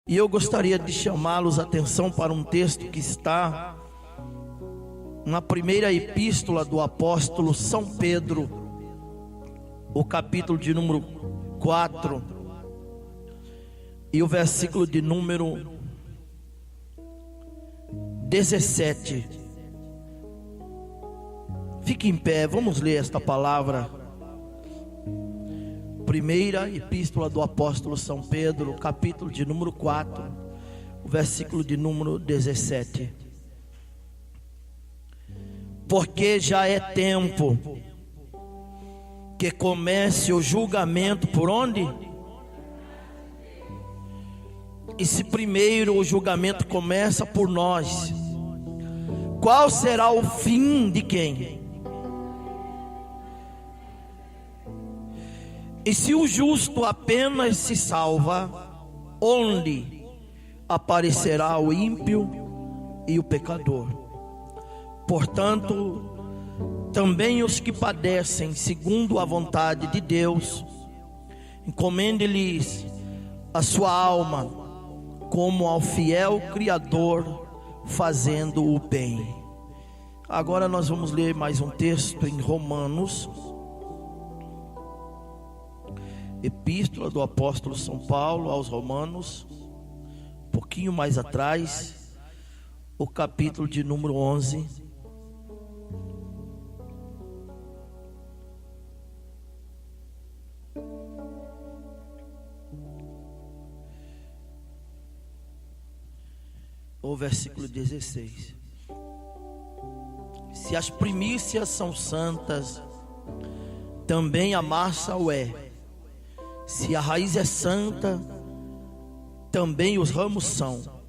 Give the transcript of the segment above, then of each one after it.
E eu gostaria de chamá-los a atenção para um texto que está na primeira epístola do apóstolo São Pedro, o capítulo de número 4 e o versículo de número 17. Fique em pé, vamos ler esta palavra. Primeira epístola do apóstolo São Pedro, capítulo de número 4, o versículo de número 17. Porque já é tempo que comece o julgamento por onde? E se primeiro o julgamento começa por nós, qual será o fim de quem? E se o justo apenas se salva, onde aparecerá o ímpio e o pecador? Portanto, também os que padecem segundo a vontade de Deus, encomende-lhes a sua alma como ao fiel Criador, fazendo o bem. Agora nós vamos ler mais um texto em Romanos, epístola do apóstolo São Paulo aos Romanos, um pouquinho mais atrás, o capítulo de número 11. O versículo 16. Se as primícias são santas, também a massa o é. Se a raiz é santa, também os ramos são.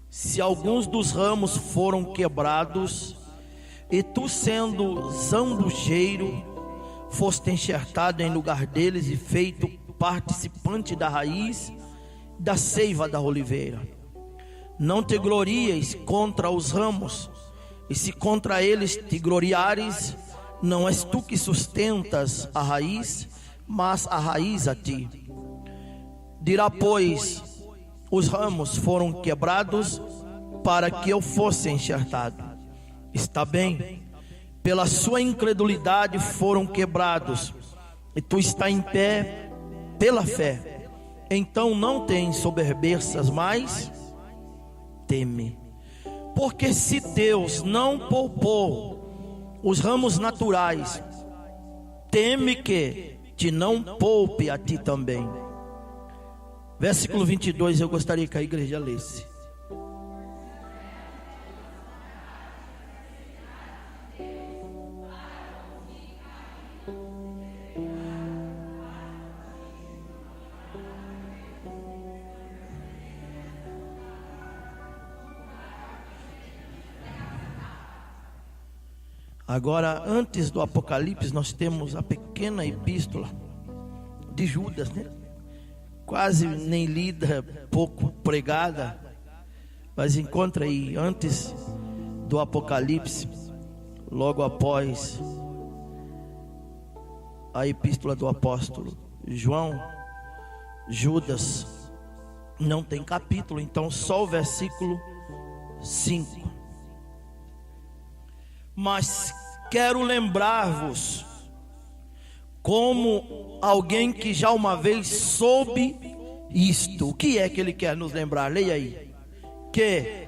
Se alguns dos ramos foram quebrados, e tu, sendo zambujeiro, foste enxertado em lugar deles e feito participante da raiz da seiva da oliveira, não te glories contra os ramos, e se contra eles te gloriares, não és tu que sustentas a raiz, mas a raiz a ti. Dirá, pois, os ramos foram quebrados para que eu fosse enxertado. Está bem, pela sua incredulidade foram quebrados, e tu está em pé pela fé. Então não te ensoberbeças mais, teme. Porque se Deus não poupou os ramos naturais, teme que te não poupe a ti também. Versículo 22, eu gostaria que a igreja lesse. Agora, antes do Apocalipse, nós temos a pequena epístola de Judas, né? Quase nem lida, pouco pregada, mas encontra aí, antes do Apocalipse, logo após a epístola do apóstolo João, Judas não tem capítulo, então só o versículo 5. Mas quero lembrar-vos, como alguém que já uma vez soube isto. O que é que ele quer nos lembrar? Leia aí. Que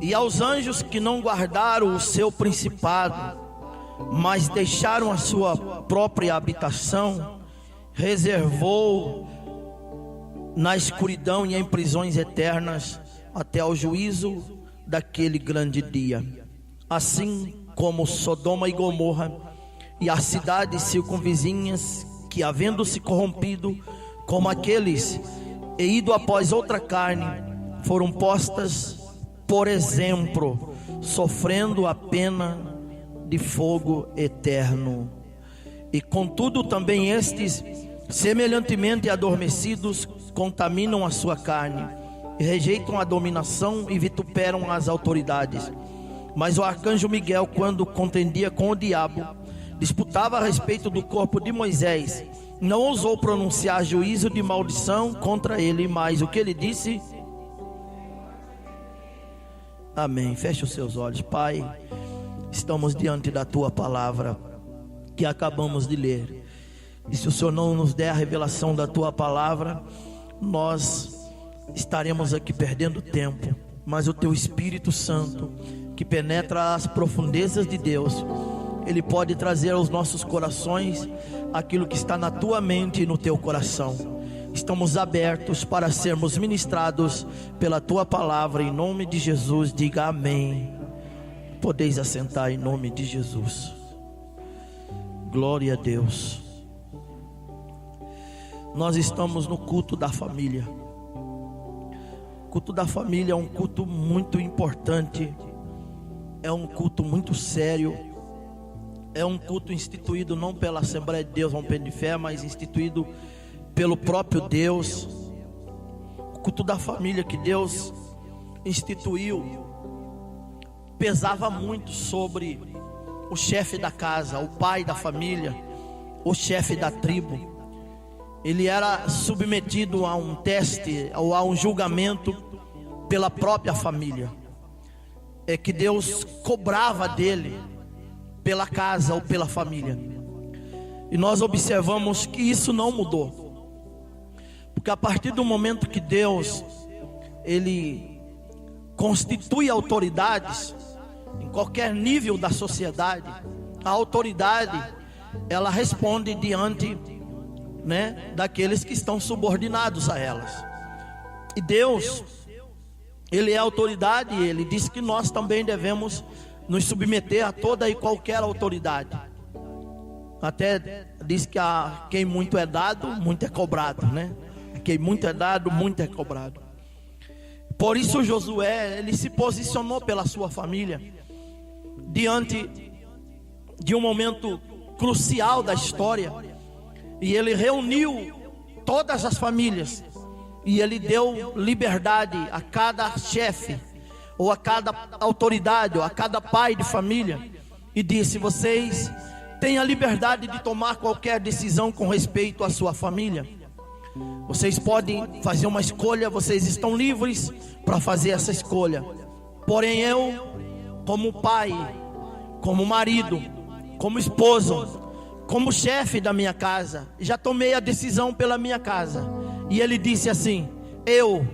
e aos anjos que não guardaram o seu principado, mas deixaram a sua própria habitação, reservou na escuridão e em prisões eternas até ao juízo daquele grande dia. Assim como Sodoma e Gomorra e as cidades circunvizinhas, que havendo se corrompido como aqueles e ido após outra carne, foram postas por exemplo, sofrendo a pena de fogo eterno. E contudo também estes, semelhantemente adormecidos, contaminam a sua carne, e rejeitam a dominação e vituperam as autoridades. Mas o arcanjo Miguel, quando contendia com o diabo, disputava a respeito do corpo de Moisés, não ousou pronunciar juízo de maldição contra ele, mas o que ele disse? Amém. Feche os seus olhos. Pai, estamos diante da tua palavra que acabamos de ler. E se o Senhor não nos der a revelação da tua palavra, nós estaremos aqui perdendo tempo. Mas o teu Espírito Santo, que penetra as profundezas de Deus, ele pode trazer aos nossos corações aquilo que está na tua mente e no teu coração. Estamos abertos para sermos ministrados pela tua palavra, em nome de Jesus. Diga amém. Podeis assentar em nome de Jesus. Glória a Deus. Nós estamos no culto da família. O culto da família é um culto muito importante, é um culto muito sério, é um culto instituído não pela Assembleia de Deus Rompendo de Fé, mas instituído pelo próprio Deus. O culto da família que Deus instituiu pesava muito sobre o chefe da casa, o pai da família, o chefe da tribo. Ele era submetido a um teste ou a um julgamento pela própria família. É que Deus cobrava dele pela casa ou pela família. E nós observamos que isso não mudou. Porque a partir do momento que Deus ele constitui autoridades em qualquer nível da sociedade, a autoridade ela responde diante, daqueles que estão subordinados a elas. E Deus, ele é autoridade, e ele diz que nós também devemos nos submeter a toda e qualquer autoridade. Até diz que a quem muito é dado, muito é cobrado, Quem muito é dado, muito é cobrado. Por isso Josué, ele se posicionou pela sua família diante de um momento crucial da história. E ele reuniu todas as famílias, e ele deu liberdade a cada chefe, ou a cada autoridade, ou a cada pai de família, e disse: vocês têm a liberdade de tomar qualquer decisão com respeito à sua família. Vocês podem fazer uma escolha, vocês estão livres para fazer essa escolha. Porém eu, como pai, como marido, como esposo, como chefe da minha casa, já tomei a decisão pela minha casa. E ele disse assim: eu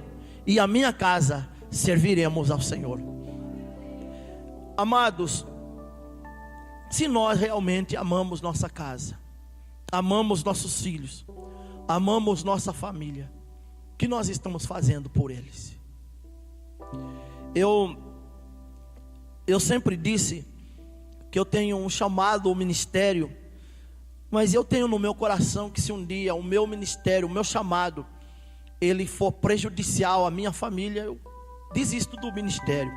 e a minha casa serviremos ao Senhor. Amados, se nós realmente amamos nossa casa, amamos nossos filhos, amamos nossa família, o que nós estamos fazendo por eles? Eu sempre disse que eu tenho um chamado, um ministério, mas eu tenho no meu coração que se um dia o meu ministério, o meu chamado, ele for prejudicial à minha família, eu desisto do ministério.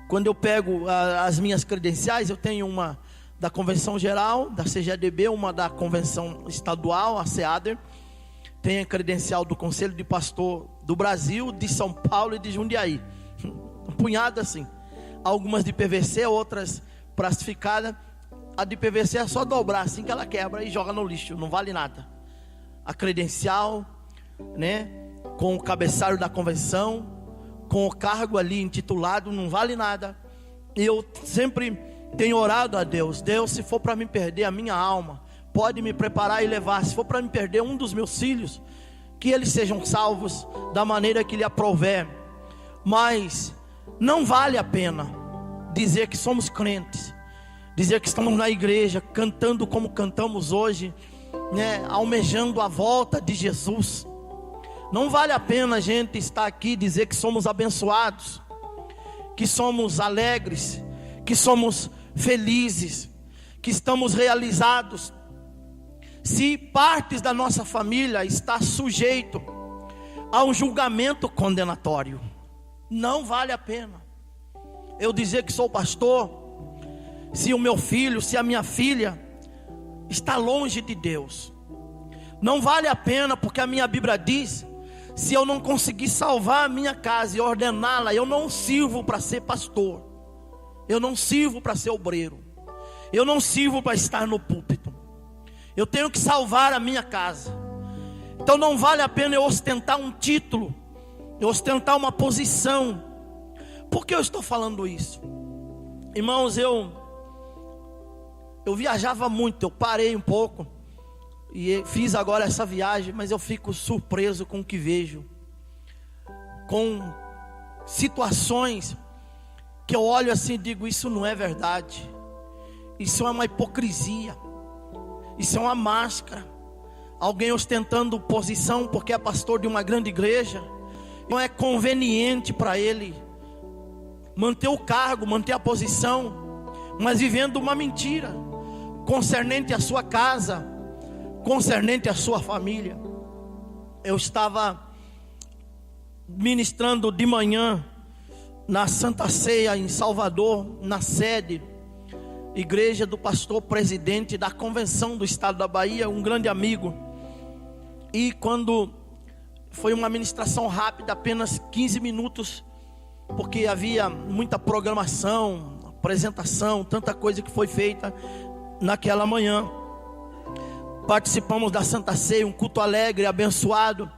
Quando eu pego as minhas credenciais, eu tenho uma da Convenção Geral, da CGDB, uma da Convenção Estadual, a CEADER. Tenho a credencial do Conselho de Pastor do Brasil, de São Paulo e de Jundiaí. Um punhado assim. Algumas de PVC, outras plastificadas. A de PVC é só dobrar assim que ela quebra e joga no lixo, não vale nada. A credencial, com o cabeçalho da convenção, com o cargo ali intitulado, não vale nada. E eu sempre tenho orado a Deus: Deus, se for para me perder a minha alma, pode me preparar e levar. Se for para me perder um dos meus filhos, que eles sejam salvos da maneira que lhe aprouver. Mas não vale a pena dizer que somos crentes, dizer que estamos na igreja, cantando como cantamos hoje, almejando a volta de Jesus. Não vale a pena a gente estar aqui e dizer que somos abençoados, que somos alegres, que somos felizes, que estamos realizados, se partes da nossa família está sujeito a um julgamento condenatório. Não vale a pena eu dizer que sou pastor, se o meu filho, se a minha filha está longe de Deus. Não vale a pena, porque a minha Bíblia diz: se eu não conseguir salvar a minha casa e ordená-la, eu não sirvo para ser pastor. Eu não sirvo para ser obreiro. Eu não sirvo para estar no púlpito. Eu tenho que salvar a minha casa. Então não vale a pena eu ostentar um título, eu ostentar uma posição. Por que eu estou falando isso? Irmãos, eu viajava muito, eu parei um pouco e fiz agora essa viagem, mas eu fico surpreso com o que vejo, com situações que eu olho assim e digo: isso não é verdade, isso é uma hipocrisia, isso é uma máscara. Alguém ostentando posição porque é pastor de uma grande igreja, não é conveniente para ele manter o cargo, manter a posição, mas vivendo uma mentira concernente à sua casa, concernente à sua família. Eu estava ministrando de manhã na Santa Ceia em Salvador, na sede, igreja do pastor presidente da convenção do estado da Bahia, um grande amigo. E quando foi uma ministração rápida, apenas 15 minutos, porque havia muita programação, apresentação, tanta coisa que foi feita naquela manhã. Participamos da Santa Ceia, um culto alegre, abençoado.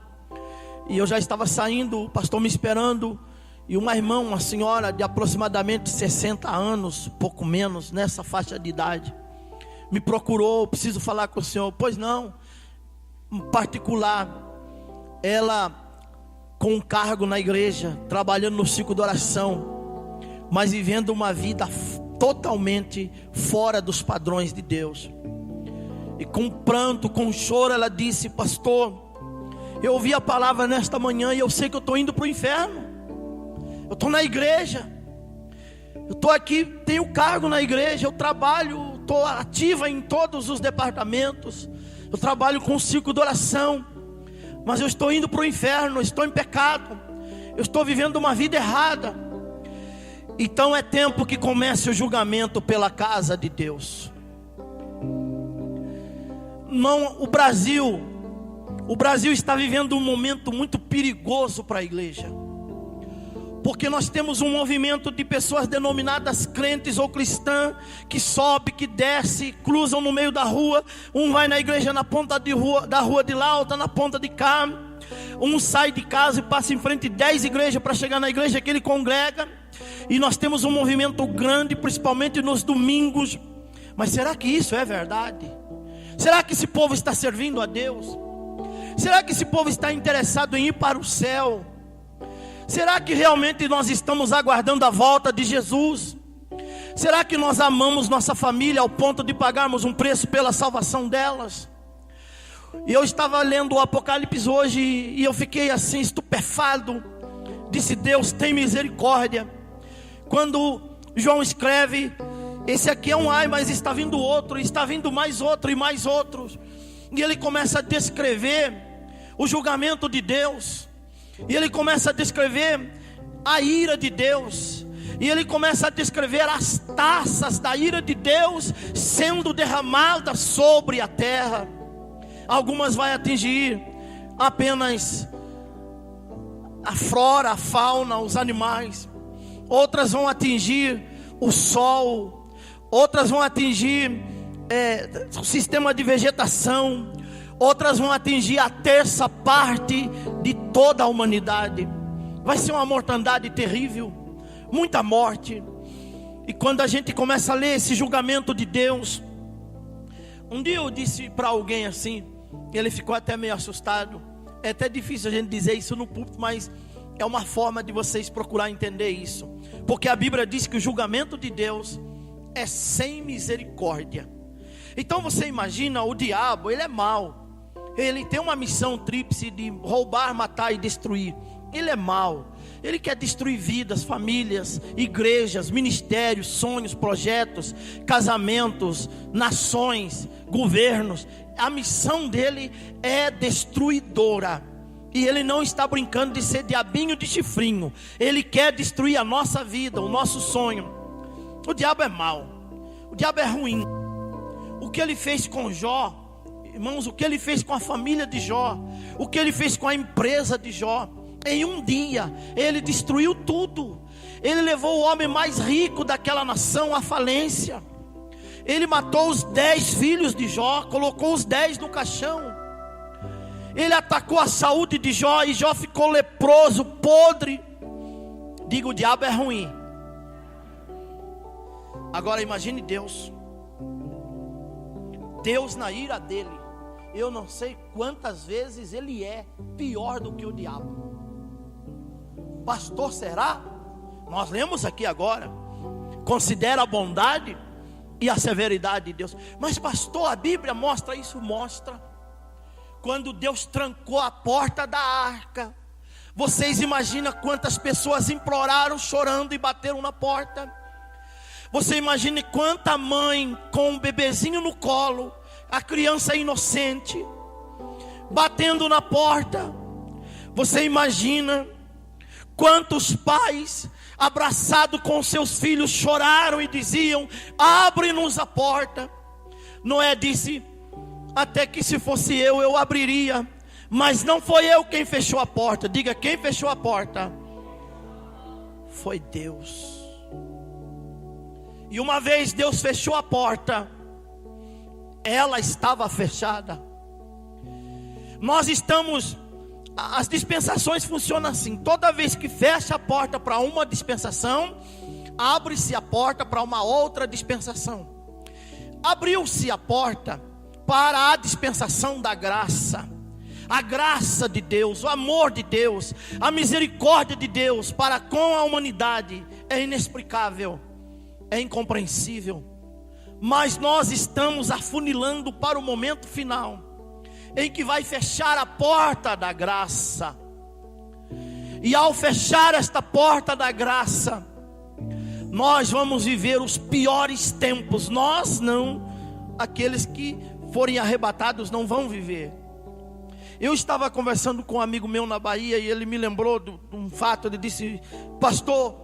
E eu já estava saindo, o pastor me esperando, e uma irmã, uma senhora de aproximadamente 60 anos, pouco menos, nessa faixa de idade, me procurou: preciso falar com o senhor. Pois não. Em particular, ela com um cargo na igreja, trabalhando no ciclo de oração, mas vivendo uma vida totalmente fora dos padrões de Deus. E com pranto, com choro, ela disse: pastor, eu ouvi a palavra nesta manhã e eu sei que eu estou indo para o inferno. Eu estou na igreja, eu estou aqui, tenho cargo na igreja, eu trabalho, estou ativa em todos os departamentos, eu trabalho com o ciclo de oração, mas eu estou indo para o inferno, estou em pecado, eu estou vivendo uma vida errada. Então é tempo que comece o julgamento pela casa de Deus. Não, o Brasil está vivendo um momento muito perigoso para a igreja, porque nós temos um movimento de pessoas denominadas crentes ou cristãs, que sobe, que desce, cruzam no meio da rua. Um vai na igreja na ponta da rua de lá, outra na ponta de cá. Um sai de casa e passa em frente de 10 igrejas para chegar na igreja que ele congrega. E nós temos um movimento grande, principalmente nos domingos. Mas será que isso é verdade? Será que esse povo está servindo a Deus? Será que esse povo está interessado em ir para o céu? Será que realmente nós estamos aguardando a volta de Jesus? Será que nós amamos nossa família ao ponto de pagarmos um preço pela salvação delas? E eu estava lendo o Apocalipse hoje e eu fiquei assim estupefado. Disse: Deus tem misericórdia. Quando João escreve: esse aqui é um ai, mas está vindo outro, está vindo mais outro e mais outros. E ele começa a descrever o julgamento de Deus. E ele começa a descrever a ira de Deus. E ele começa a descrever as taças da ira de Deus sendo derramadas sobre a terra. Algumas vai atingir apenas a flora, a fauna, os animais. Outras vão atingir o sol. Outras vão atingir o sistema de vegetação. Outras vão atingir a terça parte de toda a humanidade. Vai ser uma mortandade terrível, muita morte. E quando a gente começa a ler esse julgamento de Deus, um dia eu disse para alguém assim, ele ficou até meio assustado. É até difícil a gente dizer isso no púlpito, mas é uma forma de vocês procurar entender isso. Porque a Bíblia diz que o julgamento de Deus é sem misericórdia. Então você imagina, o diabo, ele é mau. Ele tem uma missão tríplice de roubar, matar e destruir. Ele é mau. Ele quer destruir vidas, famílias, igrejas, ministérios, sonhos, projetos, casamentos, nações, governos. A missão dele é destruidora. E ele não está brincando de ser diabinho de chifrinho. Ele quer destruir a nossa vida, o nosso sonho. O diabo é mau. O diabo é ruim. O que ele fez com Jó, irmãos, o que ele fez com a família de Jó, o que ele fez com a empresa de Jó, em um dia ele destruiu tudo. Ele levou o homem mais rico daquela nação à falência. Ele matou os 10 filhos de Jó, colocou os 10 no caixão. Ele atacou a saúde de Jó e Jó ficou leproso, podre. Diga, o diabo é ruim. Agora imagine Deus. Deus na ira dele. Eu não sei quantas vezes ele é pior do que o diabo. Pastor, será? Nós lemos aqui agora. Considera a bondade e a severidade de Deus. Mas pastor, a Bíblia mostra isso? Mostra. Quando Deus trancou a porta da arca, vocês imaginam quantas pessoas imploraram, chorando e bateram na porta? Você imagine quanta mãe com um bebezinho no colo, a criança inocente, batendo na porta. Você imagina quantos pais, abraçados com seus filhos, choraram e diziam: abre-nos a porta. Noé disse: até que se fosse eu abriria, mas não foi eu quem fechou a porta. Diga, quem fechou a porta? Foi Deus. E uma vez Deus fechou a porta, ela estava fechada. As dispensações funcionam assim: toda vez que fecha a porta para uma dispensação, abre-se a porta para uma outra dispensação. Abriu-se a porta para a dispensação da graça. A graça de Deus, o amor de Deus, a misericórdia de Deus para com a humanidade é inexplicável, é incompreensível. Mas nós estamos afunilando para o momento final, em que vai fechar a porta da graça. E ao fechar esta porta da graça, nós vamos viver os piores tempos. Nós não, aqueles que forem arrebatados não vão viver. Eu estava conversando com um amigo meu na Bahia, e ele me lembrou de um fato. Ele disse: pastor,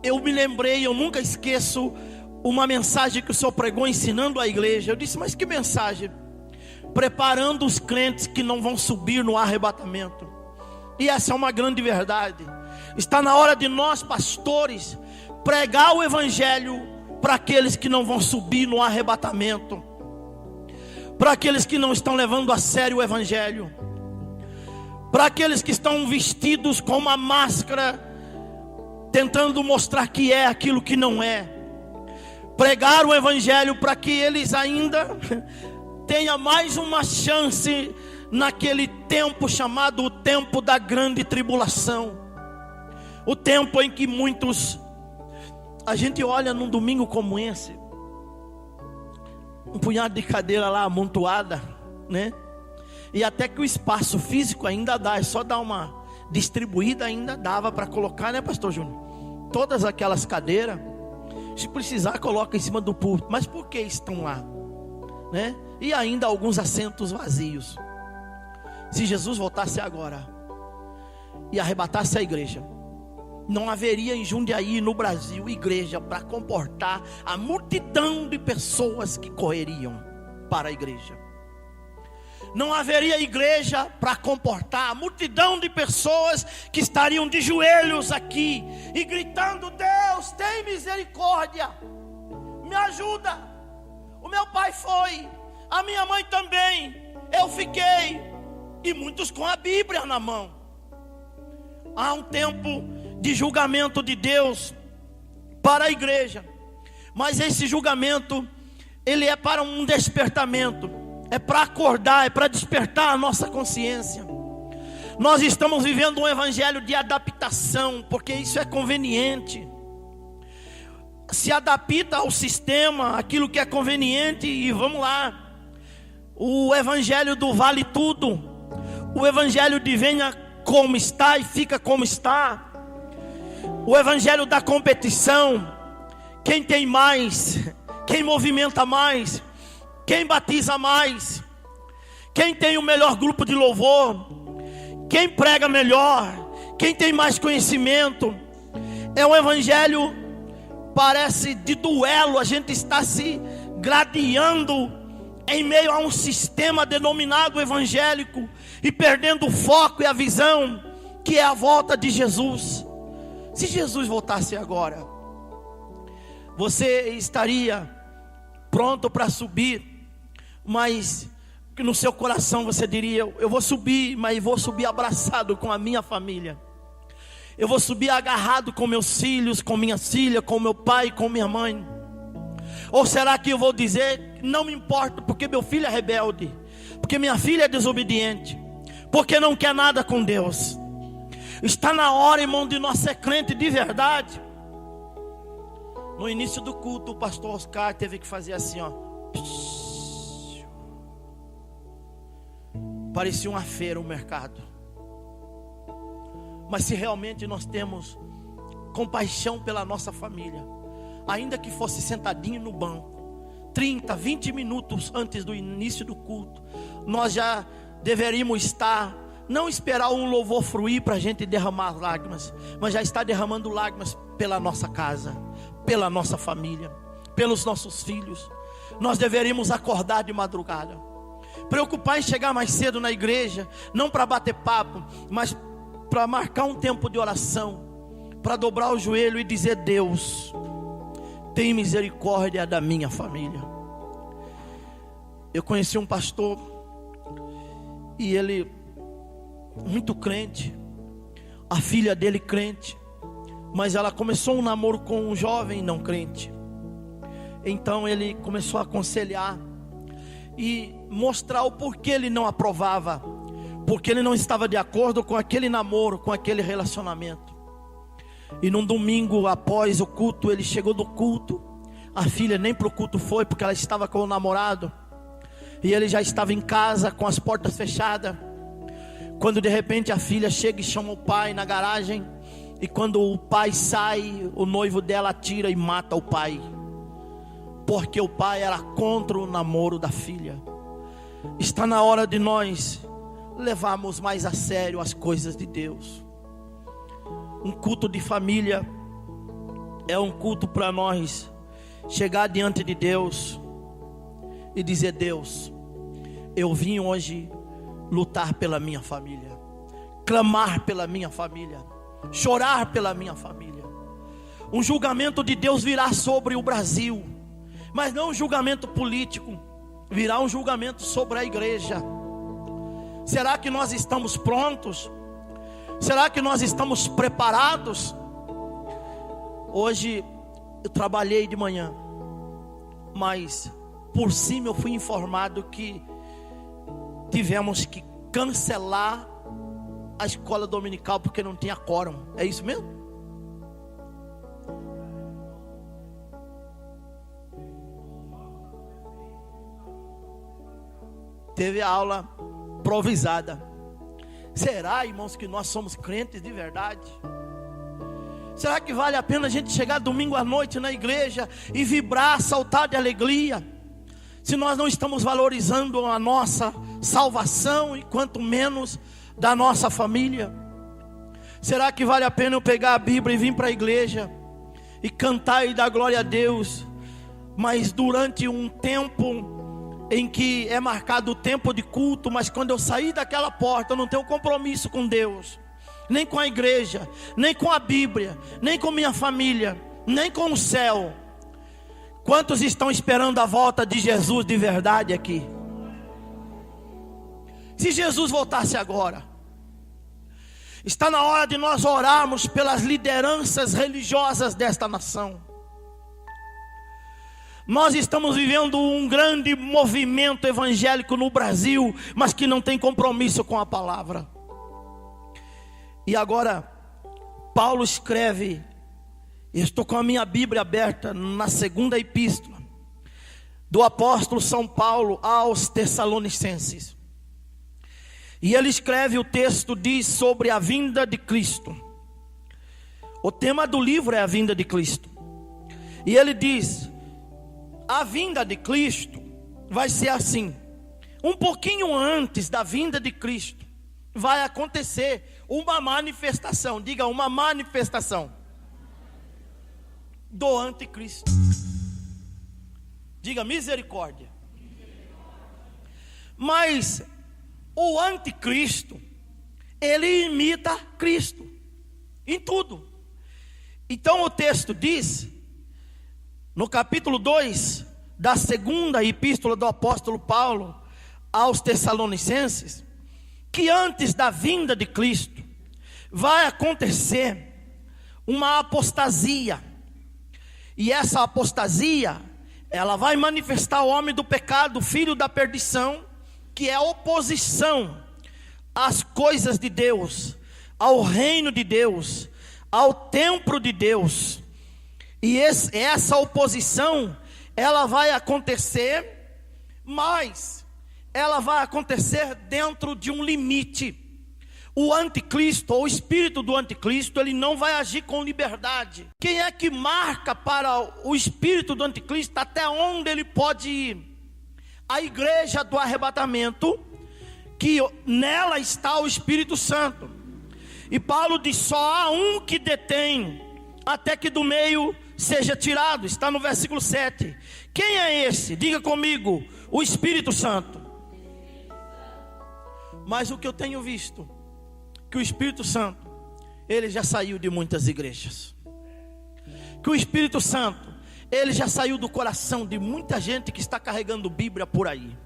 eu me lembrei, eu nunca esqueço uma mensagem que o senhor pregou ensinando a igreja. Eu disse: mas que mensagem? Preparando os crentes que não vão subir no arrebatamento. E essa é uma grande verdade. Está na hora de nós, pastores, pregar o evangelho para aqueles que não vão subir no arrebatamento, para aqueles que não estão levando a sério o evangelho, para aqueles que estão vestidos com uma máscara, tentando mostrar que é aquilo que não é. Pregar o evangelho para que eles ainda tenham mais uma chance naquele tempo chamado o tempo da grande tribulação. O tempo em que muitos, a gente olha num domingo como esse, um punhado de cadeira lá amontoada, né? E até que o espaço físico ainda dá, é só dar uma distribuída, ainda dava para colocar, né, pastor Júnior? Todas aquelas cadeiras, se precisar coloca em cima do púlpito. Mas por que estão lá, né? E ainda alguns assentos vazios. Se Jesus voltasse agora e arrebatasse a igreja, não haveria em Jundiaí, no Brasil, igreja para comportar a multidão de pessoas que correriam para a igreja. Não haveria igreja para comportar a multidão de pessoas que estariam de joelhos aqui e gritando: Deus, tem misericórdia, me ajuda. O meu pai foi, a minha mãe também, eu fiquei. E muitos com a Bíblia na mão. Há um tempo de julgamento de Deus para a igreja, mas esse julgamento, ele é para um despertamento, é para acordar, é para despertar a nossa consciência. Nós estamos vivendo um evangelho de adaptação, porque isso é conveniente. Se adapta ao sistema, aquilo que é conveniente, e vamos lá. O evangelho do vale tudo, o evangelho de venha como está e fica como está, o evangelho da competição, quem tem mais, quem movimenta mais, quem batiza mais, quem tem o melhor grupo de louvor, quem prega melhor, quem tem mais conhecimento. É um evangelho, parece de duelo. A gente está se gladiando em meio a um sistema denominado evangélico e perdendo o foco e a visão, que é a volta de Jesus. Se Jesus voltasse agora, você estaria pronto para subir, mas no seu coração você diria: eu vou subir, mas vou subir abraçado com a minha família. Eu vou subir agarrado com meus filhos, com minha filha, com meu pai, com minha mãe. Ou será que eu vou dizer: não me importa, porque meu filho é rebelde, porque minha filha é desobediente, porque não quer nada com Deus? Está na hora, irmão, de nós ser crente de verdade. No início do culto, o pastor Oscar teve que fazer assim, ó. Parecia uma feira, um mercado. Mas se realmente nós temos compaixão pela nossa família, ainda que fosse sentadinho no banco, 30, 20 minutos antes do início do culto, nós já deveríamos estar, não esperar um louvor fluir para a gente derramar lágrimas, mas já estar derramando lágrimas pela nossa casa, pela nossa família, pelos nossos filhos. Nós deveríamos acordar de madrugada, preocupar em chegar mais cedo na igreja, não para bater papo, mas para marcar um tempo de oração, para dobrar o joelho e dizer: Deus, tem misericórdia da minha família. Eu conheci um pastor, e ele, muito crente, a filha dele crente, mas ela começou um namoro com um jovem não crente. Então ele começou a aconselhar e mostrar o porquê ele não aprovava, porque ele não estava de acordo com aquele namoro, com aquele relacionamento. E num domingo após o culto, ele chegou do culto, a filha nem para o culto foi, porque ela estava com o namorado, e ele já estava em casa com as portas fechadas, quando de repente a filha chega e chama o pai na garagem, e quando o pai sai, o noivo dela atira e mata o pai, porque o pai era contra o namoro da filha. Está na hora de nós levarmos mais a sério as coisas de Deus. Um culto de família é um culto para nós chegar diante de Deus e dizer: Deus, eu vim hoje lutar pela minha família, clamar pela minha família, chorar pela minha família. Um julgamento de Deus virá sobre o Brasil, mas não um julgamento político, virá um julgamento sobre a igreja. Será que nós estamos prontos? Será que nós estamos preparados? Hoje eu trabalhei de manhã, mas por cima eu fui informado que tivemos que cancelar a escola dominical porque não tinha quórum. É isso mesmo? Teve a aula improvisada. Será, irmãos, que nós somos crentes de verdade? Será que vale a pena a gente chegar domingo à noite na igreja e vibrar, saltar de alegria, se nós não estamos valorizando a nossa salvação e quanto menos da nossa família? Será que vale a pena eu pegar a Bíblia e vir para a igreja e cantar e dar glória a Deus, mas durante um tempo em que é marcado o tempo de culto, mas quando eu sair daquela porta eu não tenho compromisso com Deus, nem com a igreja, nem com a Bíblia, nem com minha família, nem com o céu? Quantos estão esperando a volta de Jesus de verdade aqui? Se Jesus voltasse agora, está na hora de nós orarmos pelas lideranças religiosas desta nação. Nós estamos vivendo um grande movimento evangélico no Brasil, mas que não tem compromisso com a palavra. E agora Paulo escreve, estou com a minha Bíblia aberta na segunda epístola do apóstolo São Paulo aos Tessalonicenses. E ele escreve, o texto diz sobre a vinda de Cristo. O tema do livro é a vinda de Cristo. E ele diz: a vinda de Cristo vai ser assim. Um pouquinho antes da vinda de Cristo vai acontecer uma manifestação. Diga, uma manifestação do anticristo. Diga, misericórdia. Mas o anticristo, ele imita Cristo em tudo. Então o texto diz, no capítulo 2 da segunda epístola do apóstolo Paulo aos Tessalonicenses, que antes da vinda de Cristo vai acontecer uma apostasia. E essa apostasia, ela vai manifestar o homem do pecado, o filho da perdição, que é a oposição às coisas de Deus, ao reino de Deus, ao templo de Deus. E essa oposição, ela vai acontecer, mas ela vai acontecer dentro de um limite. O anticristo, ou o espírito do anticristo, ele não vai agir com liberdade. Quem é que marca para o espírito do anticristo até onde ele pode ir? A igreja do arrebatamento, que nela está o Espírito Santo. E Paulo diz, só há um que detém, até que do meio seja tirado. Está no versículo 7. Quem é esse? Diga comigo, o Espírito Santo. Mas o que eu tenho visto, que o Espírito Santo, ele já saiu de muitas igrejas. Que o Espírito Santo, ele já saiu do coração de muita gente que está carregando Bíblia por aí.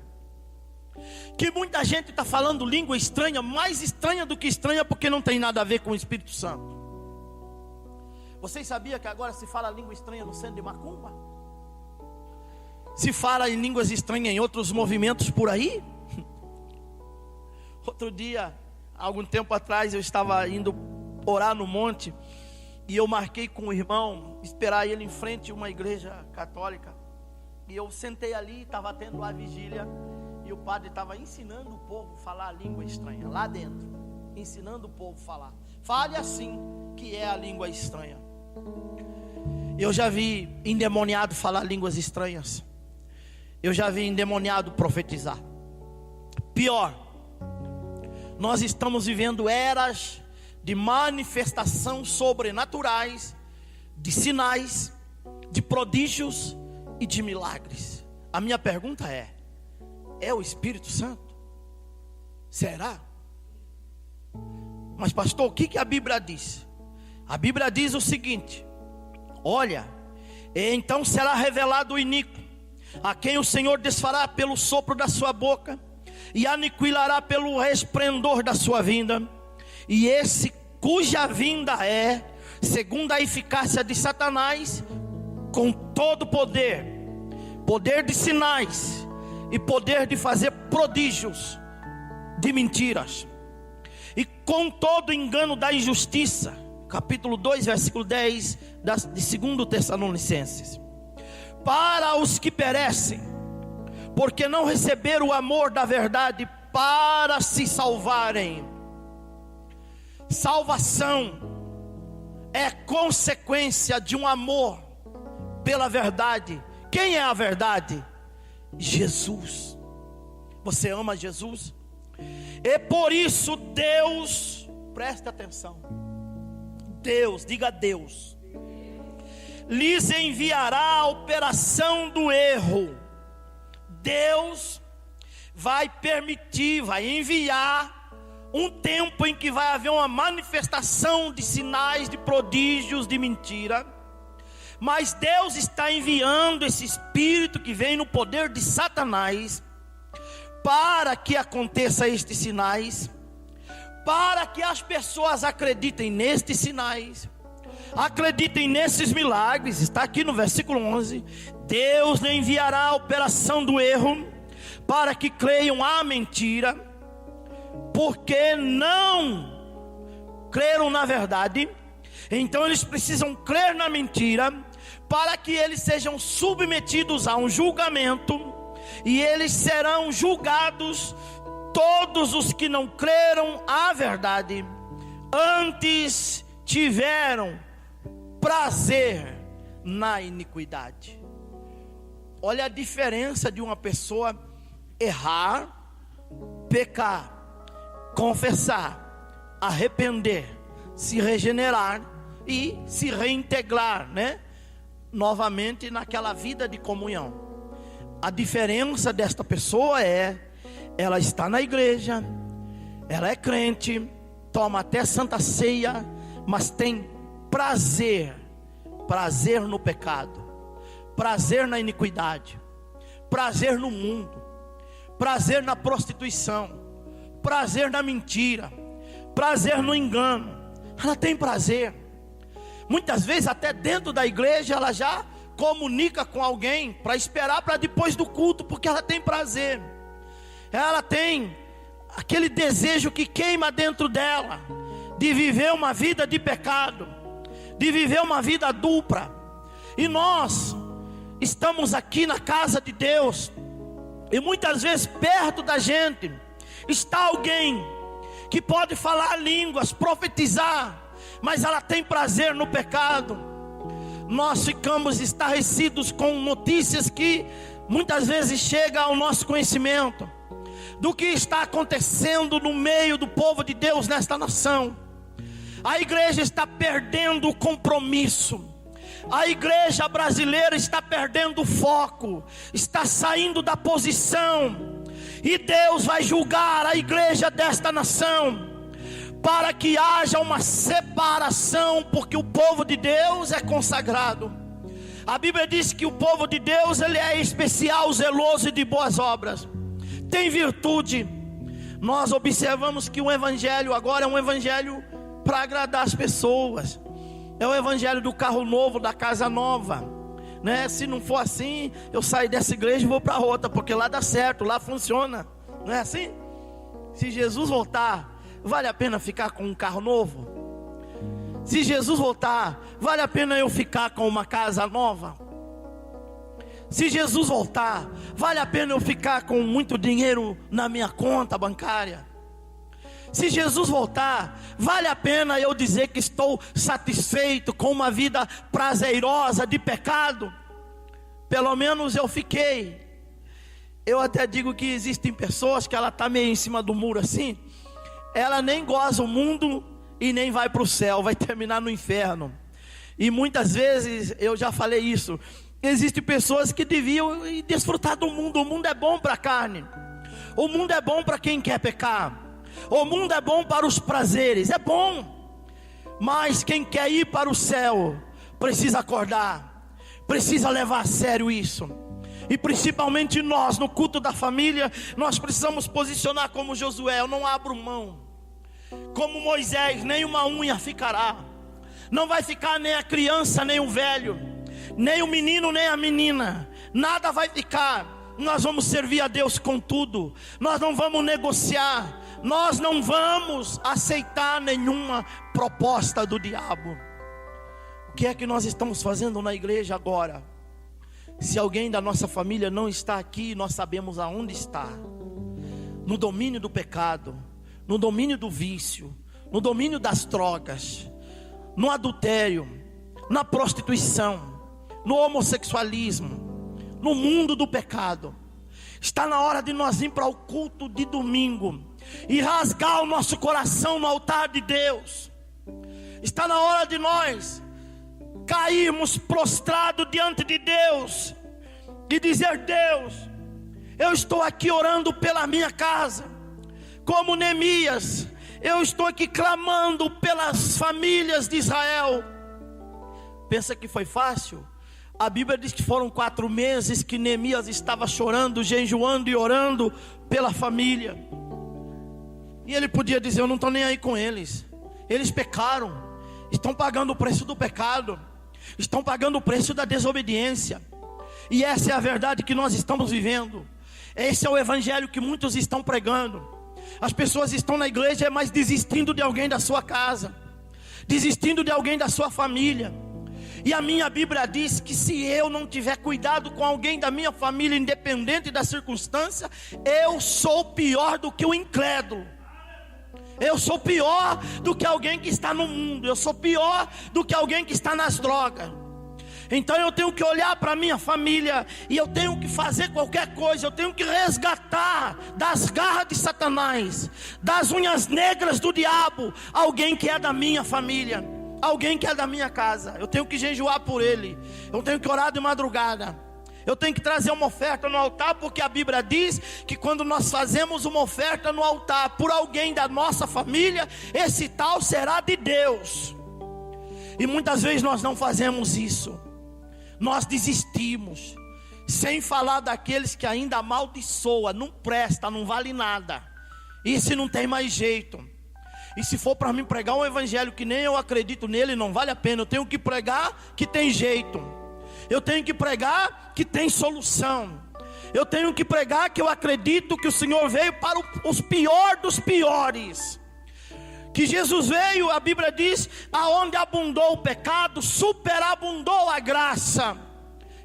Que muita gente está falando língua estranha, mais estranha do que estranha, porque não tem nada a ver com o Espírito Santo. Vocês sabiam que agora se fala língua estranha no centro de Macumba? Se fala em línguas estranhas em outros movimentos por aí? Outro dia, algum tempo atrás, eu estava indo orar no monte, e eu marquei com o irmão, esperar ele em frente a uma igreja católica. E eu sentei ali, estava tendo a vigília, e o padre estava ensinando o povo a falar a língua estranha, lá dentro, ensinando o povo a falar. Fale assim, que é a língua estranha. Eu já vi endemoniado falar línguas estranhas. Eu já vi endemoniado profetizar. Pior, nós estamos vivendo eras de manifestação sobrenaturais, de sinais, de prodígios e de milagres. A minha pergunta é o Espírito Santo? Será? Mas pastor, o que a Bíblia diz? A Bíblia diz o seguinte: olha, então será revelado o iníquo, a quem o Senhor desfará pelo sopro da sua boca, e aniquilará pelo resplendor da sua vinda. E esse cuja vinda é, segundo a eficácia de Satanás, com todo poder, poder de sinais, e poder de fazer prodígios de mentiras, e com todo engano da injustiça. Capítulo 2, versículo 10 de 2 Tessalonicenses. Para os que perecem, porque não receberam o amor da verdade para se salvarem. Salvação é consequência de um amor pela verdade. Quem é a verdade? Jesus. Você ama Jesus? E por isso Deus, preste atenção, Deus, diga Deus, lhes enviará a operação do erro. Deus vai permitir, vai enviar um tempo em que vai haver uma manifestação de sinais, de prodígios, de mentira. Mas Deus está enviando esse espírito que vem no poder de Satanás, para que aconteça estes sinais, para que as pessoas acreditem nestes sinais, acreditem nesses milagres. Está aqui no versículo 11: Deus lhe enviará a operação do erro, para que creiam a mentira, porque não creram na verdade. Então eles precisam crer na mentira, para que eles sejam submetidos a um julgamento, e eles serão julgados, todos os que não creram a verdade, antes tiveram prazer na iniquidade. Olha a diferença de uma pessoa errar, pecar, confessar, arrepender, se regenerar e se reintegrar, novamente naquela vida de comunhão. A diferença desta pessoa ela está na igreja, ela é crente, toma até Santa Ceia, mas tem prazer prazer no pecado, prazer na iniquidade, prazer no mundo, prazer na prostituição, prazer na mentira, prazer no engano. Ela tem prazer. Muitas vezes até dentro da igreja ela já comunica com alguém para esperar para depois do culto, porque ela tem prazer. Ela tem aquele desejo que queima dentro dela, de viver uma vida de pecado, de viver uma vida dupla. E nós estamos aqui na casa de Deus, e muitas vezes perto da gente está alguém que pode falar línguas, profetizar, mas ela tem prazer no pecado. Nós ficamos estarrecidos com notícias que muitas vezes chegam ao nosso conhecimento do que está acontecendo no meio do povo de Deus nesta nação. A igreja está perdendo o compromisso. A igreja brasileira está perdendo o foco, está saindo da posição. E Deus vai julgar a igreja desta nação, para que haja uma separação, porque o povo de Deus é consagrado. A Bíblia diz que o povo de Deus, ele é especial, zeloso e de boas obras, tem virtude. Nós observamos que o evangelho agora é um evangelho para agradar as pessoas. É o evangelho do carro novo, da casa nova, né? Se não for assim, eu saio dessa igreja e vou para outra, porque lá dá certo, lá funciona. Não é assim? Se Jesus voltar, vale a pena ficar com um carro novo? Se Jesus voltar, vale a pena eu ficar com uma casa nova? Se Jesus voltar, vale a pena eu ficar com muito dinheiro na minha conta bancária? Se Jesus voltar, vale a pena eu dizer que estou satisfeito com uma vida prazerosa de pecado? Pelo menos eu fiquei. Eu até digo que existem pessoas que ela está meio em cima do muro assim, ela nem goza o mundo e nem vai para o céu, vai terminar no inferno. E muitas vezes, eu já falei isso, existem pessoas que deviam desfrutar do mundo. O mundo é bom para a carne, o mundo é bom para quem quer pecar, o mundo é bom para os prazeres, é bom. Mas quem quer ir para o céu precisa acordar, precisa levar a sério isso. E principalmente nós, no culto da família, nós precisamos posicionar como Josué: eu não abro mão. Como Moisés, nem uma unha ficará. Não vai ficar nem a criança, nem o velho, nem o menino, nem a menina. Nada vai ficar. Nós vamos servir a Deus com tudo. Nós não vamos negociar. Nós não vamos aceitar nenhuma proposta do diabo. O que é que nós estamos fazendo na igreja agora? Se alguém da nossa família não está aqui, nós sabemos aonde está: no domínio do pecado, no domínio do vício, no domínio das drogas, no adultério, na prostituição, no homossexualismo, no mundo do pecado. Está na hora de nós ir para o culto de domingo e rasgar o nosso coração no altar de Deus. Está na hora de nós cairmos prostrados diante de Deus e dizer: Deus, eu estou aqui orando pela minha casa, como Neemias, eu estou aqui clamando pelas famílias de Israel. Pensa que foi fácil? A Bíblia diz que foram 4 meses que Neemias estava chorando, jejuando e orando pela família. E ele podia dizer: eu não estou nem aí com eles, eles pecaram, estão pagando o preço do pecado, estão pagando o preço da desobediência. E essa é a verdade que nós estamos vivendo. Esse é o evangelho que muitos estão pregando. As pessoas estão na igreja, mas desistindo de alguém da sua casa, desistindo de alguém da sua família. E a minha Bíblia diz que se eu não tiver cuidado com alguém da minha família, independente da circunstância, eu sou pior do que o incrédulo. Eu sou pior do que alguém que está no mundo. Eu sou pior do que alguém que está nas drogas. Então eu tenho que olhar para a minha família e eu tenho que fazer qualquer coisa. Eu tenho que resgatar das garras de Satanás, das unhas negras do diabo, alguém que é da minha família, alguém que é da minha casa. Eu tenho que jejuar por ele, eu tenho que orar de madrugada, eu tenho que trazer uma oferta no altar, porque a Bíblia diz que quando nós fazemos uma oferta no altar por alguém da nossa família, esse tal será de Deus. E muitas vezes nós não fazemos isso. Nós desistimos. Sem falar daqueles que ainda amaldiçoa, não presta, não vale nada. E se não tem mais jeito. E se for para mim pregar um evangelho que nem eu acredito nele, não vale a pena. Eu tenho que pregar que tem jeito. Eu tenho que pregar que tem solução. Eu tenho que pregar que eu acredito que o Senhor veio para os piores dos piores. Que Jesus veio, a Bíblia diz, aonde abundou o pecado, superabundou a graça.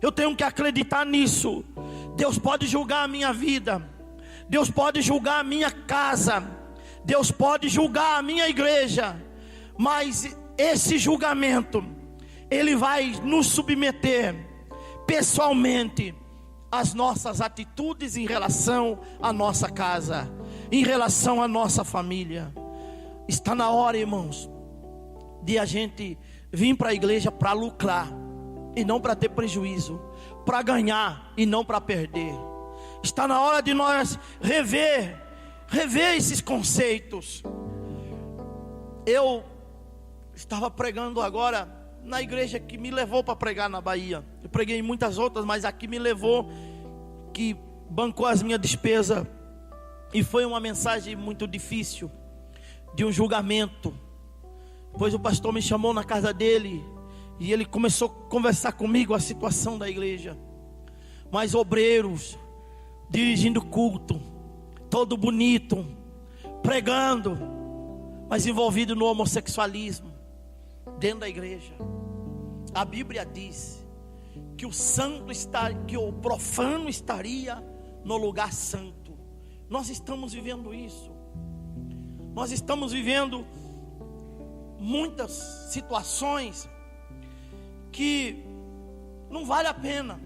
Eu tenho que acreditar nisso. Deus pode julgar a minha vida. Deus pode julgar a minha casa. Deus pode julgar a minha igreja. Mas esse julgamento, Ele vai nos submeter pessoalmente às nossas atitudes em relação à nossa casa, em relação à nossa família. Está na hora, irmãos, de a gente vir para a igreja para lucrar e não para ter prejuízo, para ganhar e não para perder. Está na hora de nós rever esses conceitos. Eu estava pregando agora na igreja que me levou para pregar na Bahia. Eu preguei em muitas outras, mas aqui me levou, que bancou as minhas despesas. E foi uma mensagem muito difícil, de um julgamento. Pois o pastor me chamou na casa dele e ele começou a conversar comigo a situação da igreja. Mas obreiros dirigindo culto, todo bonito, pregando, mas envolvido no homossexualismo dentro da igreja. A Bíblia diz que que o profano estaria no lugar santo. Nós estamos vivendo isso. Nós estamos vivendo muitas situações que não vale a pena.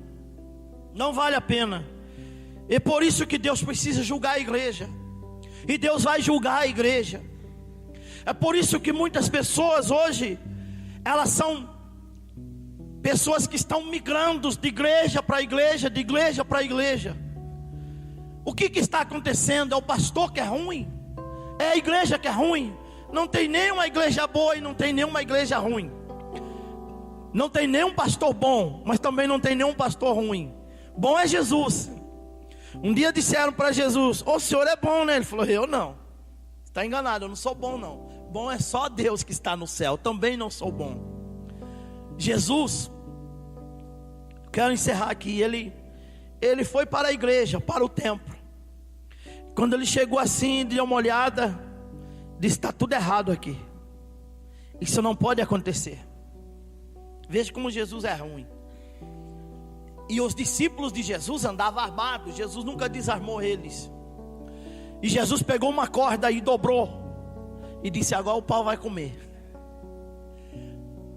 Não vale a pena. É por isso que Deus precisa julgar a igreja. E Deus vai julgar a igreja. É por isso que muitas pessoas hoje, elas são pessoas que estão migrando de igreja para igreja, de igreja para igreja. O que está acontecendo? É o pastor que é ruim? É a igreja que é ruim? Não tem nenhuma igreja boa e não tem nenhuma igreja ruim. Não tem nenhum pastor bom, mas também não tem nenhum pastor ruim. Bom é Jesus. Um dia disseram para Jesus: o senhor é bom, né? Ele falou: eu não. Está enganado, eu não sou bom não. Bom é só Deus que está no céu. Eu também não sou bom. Jesus, quero encerrar aqui. Ele foi para a igreja, para o templo. Quando ele chegou assim, deu uma olhada, disse: está tudo errado aqui. Isso não pode acontecer. Veja como Jesus é ruim. E os discípulos de Jesus andavam armados. Jesus nunca desarmou eles. E Jesus pegou uma corda e dobrou. E disse: agora o pau vai comer.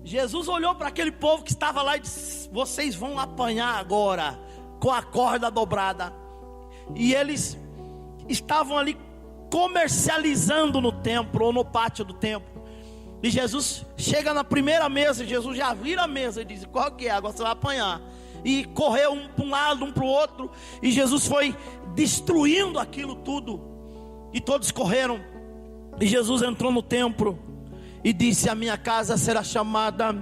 Jesus olhou para aquele povo que estava lá e disse: vocês vão apanhar agora com a corda dobrada. E eles estavam ali comercializando no templo ou no pátio do templo. E Jesus chega na primeira mesa, Jesus já vira a mesa e diz: qual que é? Agora você vai apanhar. E correu um para um lado, um para o outro. E Jesus foi destruindo aquilo tudo. E todos correram. E Jesus entrou no templo e disse: a minha casa será chamada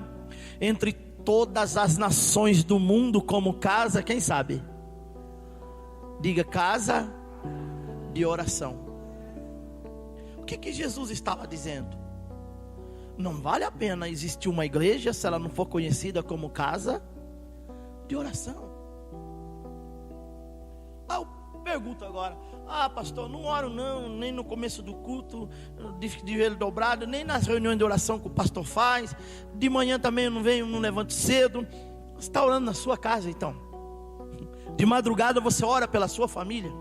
entre todas as nações do mundo como casa, quem sabe? Diga: casa de oração. O que Jesus estava dizendo? Não vale a pena existir uma igreja se ela não for conhecida como casa de oração. Eu pergunto agora: pastor, não oro não, nem no começo do culto, de joelho dobrado, nem nas reuniões de oração que o pastor faz. De manhã também eu não venho, não levanto cedo. Você está orando na sua casa então? De madrugada você ora pela sua família?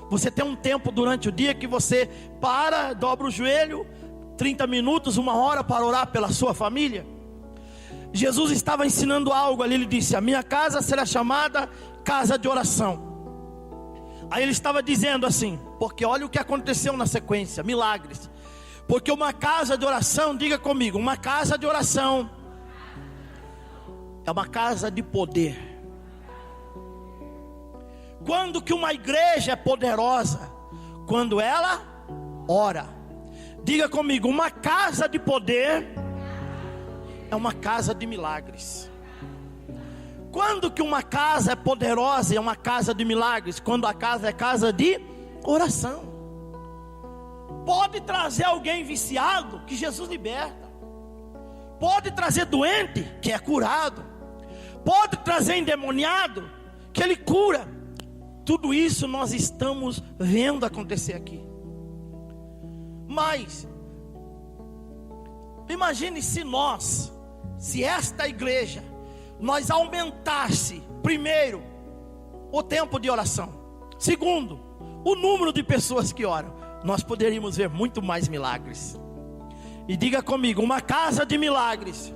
Você tem um tempo durante o dia que você para, dobra o joelho, 30 minutos, 1 hora para orar pela sua família? Jesus estava ensinando algo ali. Ele disse: a minha casa será chamada casa de oração. Aí ele estava dizendo assim, porque olha o que aconteceu na sequência, milagres. Porque uma casa de oração, diga comigo, uma casa de oração é uma casa de poder. Quando que uma igreja é poderosa? Quando ela ora. Diga comigo, uma casa de poder é uma casa de milagres. Quando que uma casa é poderosa e é uma casa de milagres? Quando a casa é casa de oração. Pode trazer alguém viciado, que Jesus liberta. Pode trazer doente, que é curado. Pode trazer endemoniado, que Ele cura. Tudo isso nós estamos vendo acontecer aqui. Mas imagine se esta igreja, nós aumentasse, primeiro, o tempo de oração. Segundo, o número de pessoas que oram. Nós poderíamos ver muito mais milagres. E diga comigo, uma casa de milagres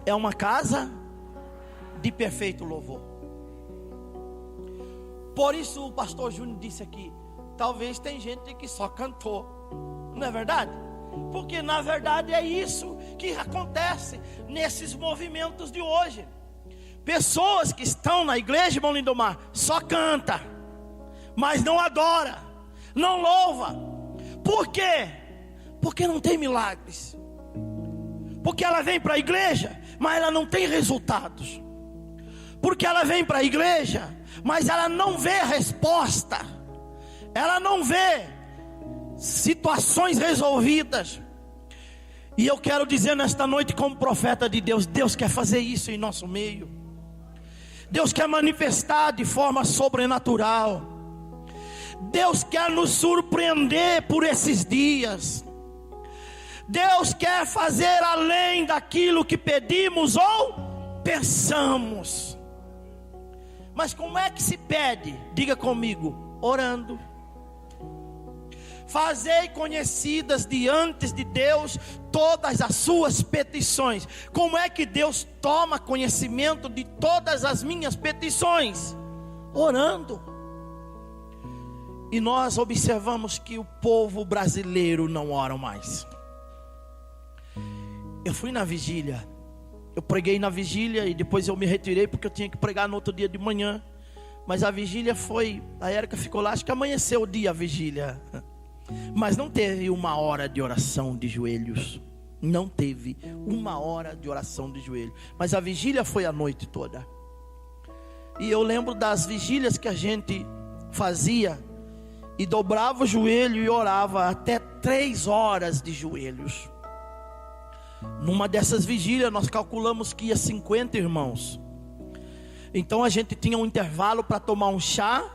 é uma casa de perfeito louvor. Por isso o pastor Júnior disse aqui, talvez tem gente que só cantou. Não é verdade? Porque na verdade é isso que acontece nesses movimentos de hoje. Pessoas que estão na igreja, irmão Lindomar, só canta, mas não adora, não louva. Por quê? Porque não tem milagres. Porque ela vem para a igreja, mas ela não tem resultados. Porque ela vem para a igreja, mas ela não vê resposta. Ela não vê situações resolvidas. E eu quero dizer nesta noite, como profeta de Deus, Deus quer fazer isso em nosso meio. Deus quer manifestar de forma sobrenatural. Deus quer nos surpreender por esses dias. Deus quer fazer além daquilo que pedimos ou pensamos. Mas como é que se pede? Diga comigo, orando. Fazei conhecidas diante de Deus todas as suas petições. Como é que Deus toma conhecimento de todas as minhas petições? Orando. E nós observamos que o povo brasileiro não ora mais. Eu fui na vigília. Eu preguei na vigília e depois eu me retirei porque eu tinha que pregar no outro dia de manhã. Mas a vigília foi, a Érica ficou lá, acho que amanheceu o dia a vigília. Mas não teve uma hora de oração de joelhos. Não teve uma hora de oração de joelhos. Mas a vigília foi a noite toda. E eu lembro das vigílias que a gente fazia. E dobrava o joelho e orava até 3 horas de joelhos. Numa dessas vigílias nós calculamos que ia 50 irmãos. Então a gente tinha um intervalo para tomar um chá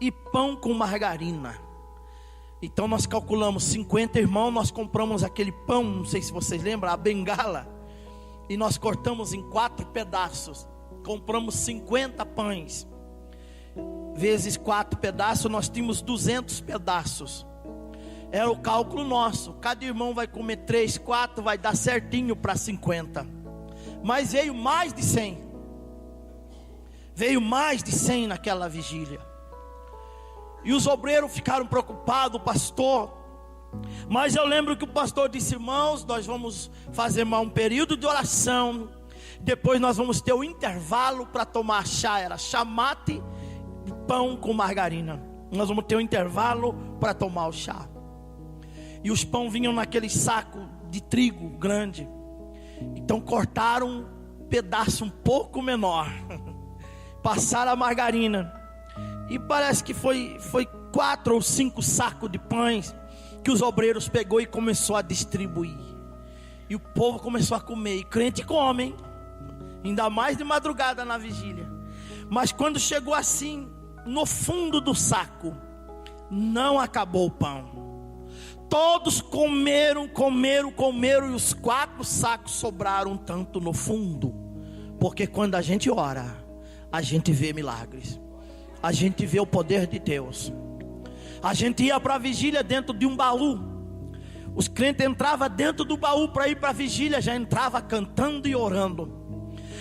e pão com margarina. Então nós calculamos 50 irmãos, nós compramos aquele pão, não sei se vocês lembram, a bengala. E nós cortamos em 4 pedaços. Compramos 50 pães. Vezes 4 pedaços, nós tínhamos 200 pedaços. Era o cálculo nosso. Cada irmão vai comer 3, 4, vai dar certinho para 50. Mas veio mais de 100. Veio mais de 100 naquela vigília. E os obreiros ficaram preocupados, pastor. Mas eu lembro que o pastor disse, irmãos, nós vamos fazer um período de oração. Depois nós vamos ter um intervalo para tomar chá. Era chá mate e pão com margarina. Nós vamos ter um intervalo para tomar o chá. E os pão vinham naquele saco de trigo grande. Então cortaram um pedaço um pouco menor. Passaram a margarina. E parece que foi 4 ou 5 sacos de pães que os obreiros pegou e começou a distribuir. E o povo começou a comer. E crente come, hein? Ainda mais de madrugada na vigília. Mas quando chegou assim, no fundo do saco, não acabou o pão. Todos comeram, e os 4 sacos sobraram tanto no fundo. Porque quando a gente ora, a gente vê milagres. A gente vê o poder de Deus. A gente ia para a vigília dentro de um baú. Os crentes entravam dentro do baú para ir para a vigília. Já entrava cantando e orando.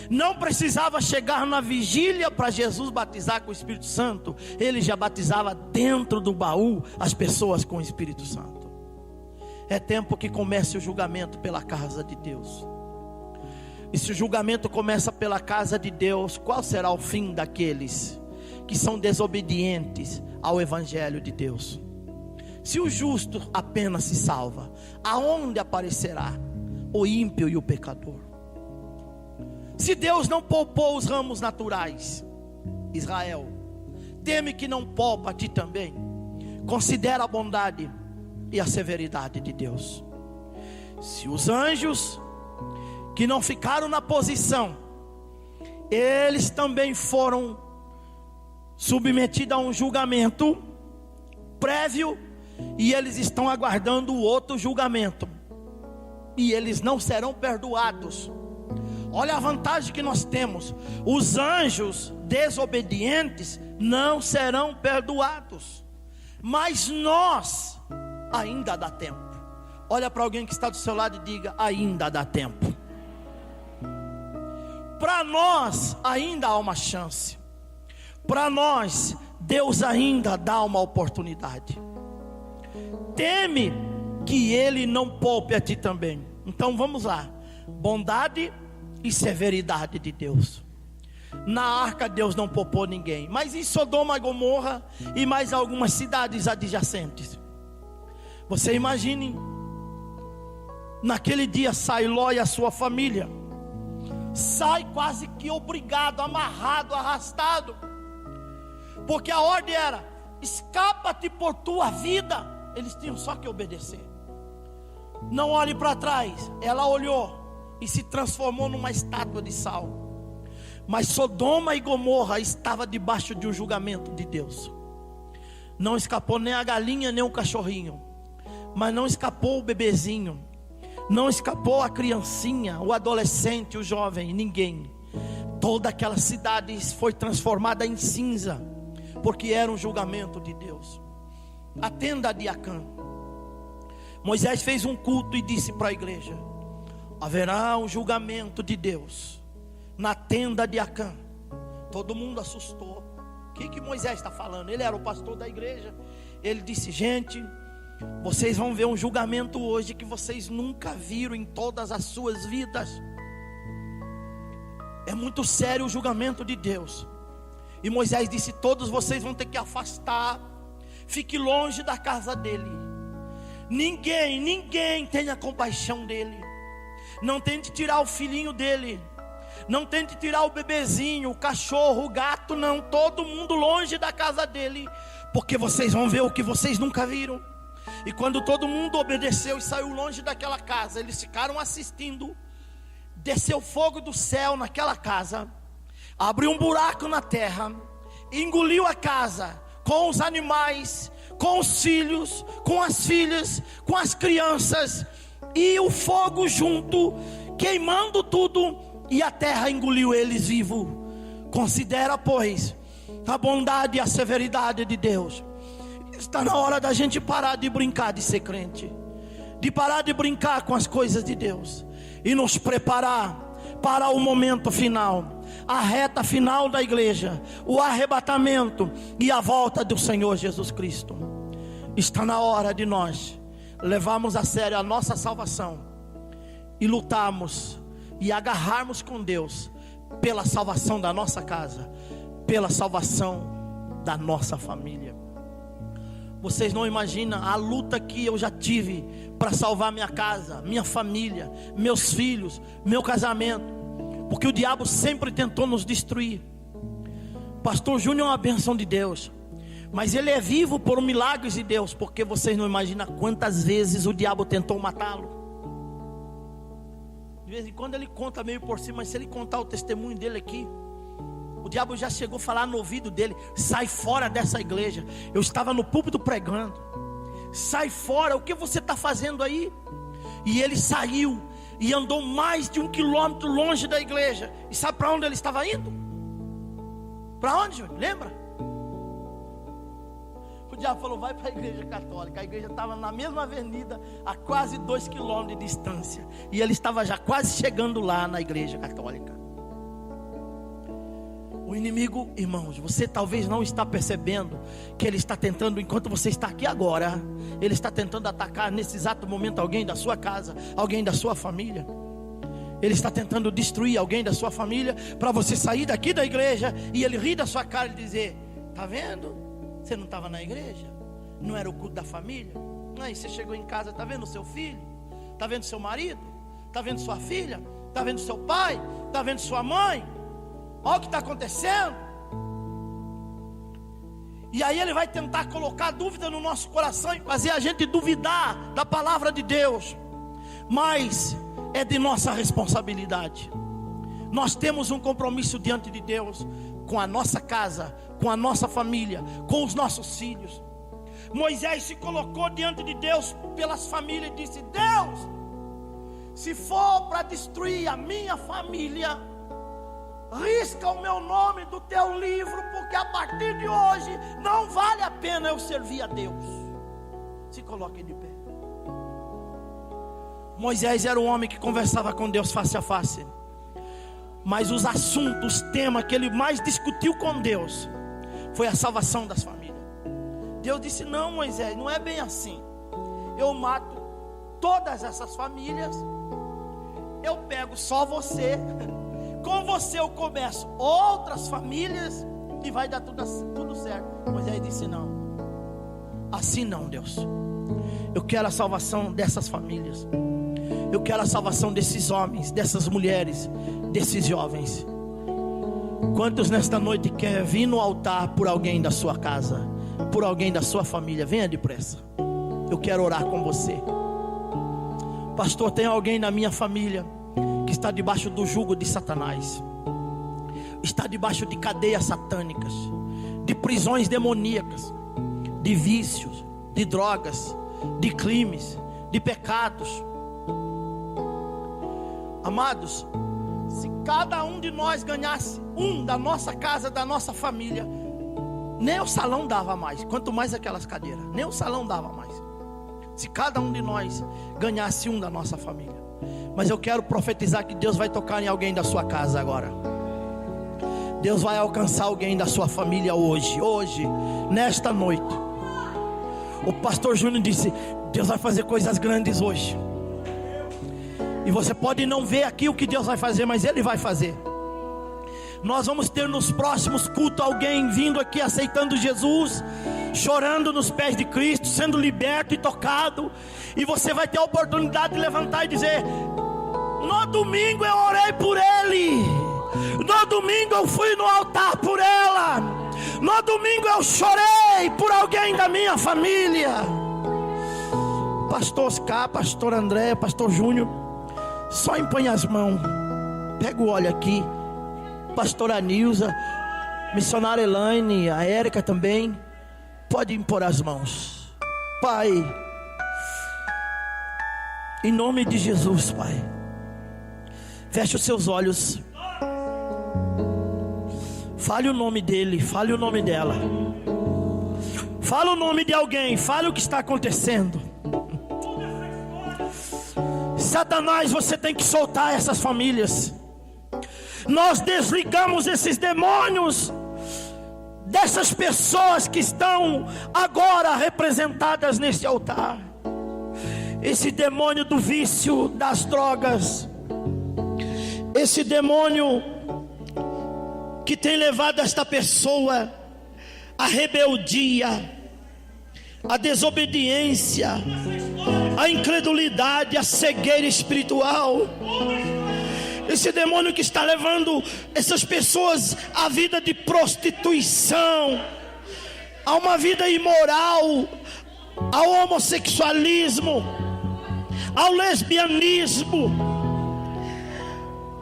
Não precisava chegar na vigília para Jesus batizar com o Espírito Santo. Ele já batizava dentro do baú as pessoas com o Espírito Santo. É tempo que comece o julgamento pela casa de Deus. E se o julgamento começa pela casa de Deus, qual será o fim daqueles que são desobedientes ao Evangelho de Deus? Se o justo apenas se salva, aonde aparecerá o ímpio e o pecador. Se Deus não poupou os ramos naturais, Israel, teme que não poupa a ti também. Considera a bondade e a severidade de Deus. Se os anjos que não ficaram na posição, eles também foram submetidos a um julgamento prévio, e eles estão aguardando o outro julgamento, e eles não serão perdoados. Olha a vantagem que nós temos: os anjos desobedientes não serão perdoados, mas nós ainda dá tempo. Olha para alguém que está do seu lado e diga: ainda dá tempo. Para nós ainda há uma chance. Para nós Deus ainda dá uma oportunidade. Teme que Ele não poupe a ti também. Então vamos lá: bondade e severidade de Deus. Na arca Deus não poupou ninguém, mas em Sodoma e Gomorra e mais algumas cidades adjacentes. Você imagine, naquele dia sai Ló e a sua família, sai quase que obrigado, amarrado, arrastado, porque a ordem era: escapa-te por tua vida. Eles tinham só que obedecer. Não olhe para trás. Ela olhou e se transformou numa estátua de sal. Mas Sodoma e Gomorra estava debaixo de um julgamento de Deus. Não escapou nem a galinha nem o cachorrinho, mas não escapou o bebezinho, não escapou a criancinha, o adolescente, o jovem, ninguém. Toda aquela cidade foi transformada em cinza, porque era um julgamento de Deus. A tenda de Acã, Moisés fez um culto e disse para a igreja: haverá um julgamento de Deus na tenda de Acã. Todo mundo assustou. O que Moisés está falando? Ele era o pastor da igreja. Ele disse: gente, vocês vão ver um julgamento hoje que vocês nunca viram em todas as suas vidas. É muito sério o julgamento de Deus. E Moisés disse: todos vocês vão ter que afastar, fique longe da casa dele. Ninguém tenha compaixão dele. Não tente tirar o filhinho dele, não tente tirar o bebezinho, o cachorro, o gato, não. Todo mundo longe da casa dele, porque vocês vão ver o que vocês nunca viram. E quando todo mundo obedeceu e saiu longe daquela casa, eles ficaram assistindo. Desceu fogo do céu naquela casa, abriu um buraco na terra, engoliu a casa, com os animais, com os filhos, com as filhas, com as crianças, e o fogo junto, queimando tudo, e a terra engoliu eles vivos. Considera, pois, a bondade e a severidade de Deus. Está na hora da gente parar de brincar de ser crente, de parar de brincar com as coisas de Deus, e nos preparar para o momento final, a reta final da igreja, o arrebatamento e a volta do Senhor Jesus Cristo. Está na hora de nós levarmos a sério a nossa salvação e lutarmos e agarrarmos com Deus pela salvação da nossa casa, pela salvação da nossa família. Vocês não imaginam a luta que eu já tive para salvar minha casa, minha família, meus filhos, meu casamento, porque o diabo sempre tentou nos destruir. Pastor Júnior é uma bênção de Deus, mas ele é vivo por milagres de Deus, porque vocês não imaginam quantas vezes o diabo tentou matá-lo. De vez em quando ele conta meio por cima, mas se ele contar o testemunho dele aqui, o diabo já chegou a falar no ouvido dele: sai fora dessa igreja. Eu estava no púlpito pregando: sai fora, o que você está fazendo aí? E ele saiu e andou mais de 1 quilômetro longe da igreja. E sabe para onde ele estava indo? Para onde, Júnior? Lembra? O diabo falou: vai para a igreja católica. A igreja estava na mesma avenida, a quase 2 quilômetros de distância, e ele estava já quase chegando lá na igreja católica. O inimigo, irmãos, você talvez não está percebendo que ele está tentando, enquanto você está aqui agora, ele está tentando atacar nesse exato momento alguém da sua casa, alguém da sua família. Ele está tentando destruir alguém da sua família, para você sair daqui da igreja e ele rir da sua cara e dizer: tá vendo? Você não estava na igreja? Não era o culto da família? Aí você chegou em casa, tá vendo o seu filho? Tá vendo seu marido? Está vendo sua filha? Está vendo seu pai? Está vendo sua mãe? Olha o que está acontecendo. E aí ele vai tentar colocar dúvida no nosso coração e fazer a gente duvidar da palavra de Deus. Mas é de nossa responsabilidade. Nós temos um compromisso diante de Deus, com a nossa casa, com a nossa família, com os nossos filhos. Moisés se colocou diante de Deus pelas famílias e disse: Deus, se for para destruir a minha família, risca o meu nome do teu livro, porque a partir de hoje não vale a pena eu servir a Deus. Se coloque de pé. Moisés era um homem que conversava com Deus face a face, mas os assuntos, os temas que ele mais discutiu com Deus foi a salvação das famílias. Deus disse: não, Moisés, não é bem assim. Eu mato todas essas famílias, eu pego só você, com você eu começo outras famílias e vai dar tudo certo. Moisés disse: não, assim não, Deus. Eu quero a salvação dessas famílias. Eu quero a salvação desses homens, dessas mulheres, desses jovens. Quantos nesta noite quer vir no altar por alguém da sua casa, por alguém da sua família? Venha depressa. Eu quero orar com você. Pastor, tem alguém na minha família que está debaixo do jugo de Satanás, está debaixo de cadeias satânicas, de prisões demoníacas, de vícios, de drogas, de crimes, de pecados. Amados, se cada um de nós ganhasse um da nossa casa, da nossa família, nem o salão dava mais, quanto mais aquelas cadeiras, nem o salão dava mais. Se cada um de nós ganhasse um da nossa família. Mas eu quero profetizar que Deus vai tocar em alguém da sua casa agora. Deus vai alcançar alguém da sua família hoje, nesta noite. O pastor Júnior disse: Deus vai fazer coisas grandes hoje. E você pode não ver aqui o que Deus vai fazer, mas Ele vai fazer. Nós vamos ter nos próximos cultos alguém vindo aqui aceitando Jesus, chorando nos pés de Cristo, sendo liberto e tocado. E você vai ter a oportunidade de levantar e dizer: no domingo eu orei por ele, no domingo eu fui no altar por ela, no domingo eu chorei por alguém da minha família. Pastor Oscar, pastor André, pastor Júnior, só impõe as mãos. Pega o óleo aqui. Pastora Nilza, missionária Elaine, a Érica também, pode impor as mãos. Pai, em nome de Jesus, Pai, feche os seus olhos. Fale o nome dele, fale o nome dela, fale o nome de alguém, fale o que está acontecendo. Satanás, você tem que soltar essas famílias. Nós desligamos esses demônios dessas pessoas que estão agora representadas nesse altar. Esse demônio do vício, das drogas, esse demônio que tem levado esta pessoa à rebeldia, à desobediência, à incredulidade, à cegueira espiritual. Esse demônio que está levando essas pessoas à vida de prostituição, a uma vida imoral, ao homossexualismo, ao lesbianismo.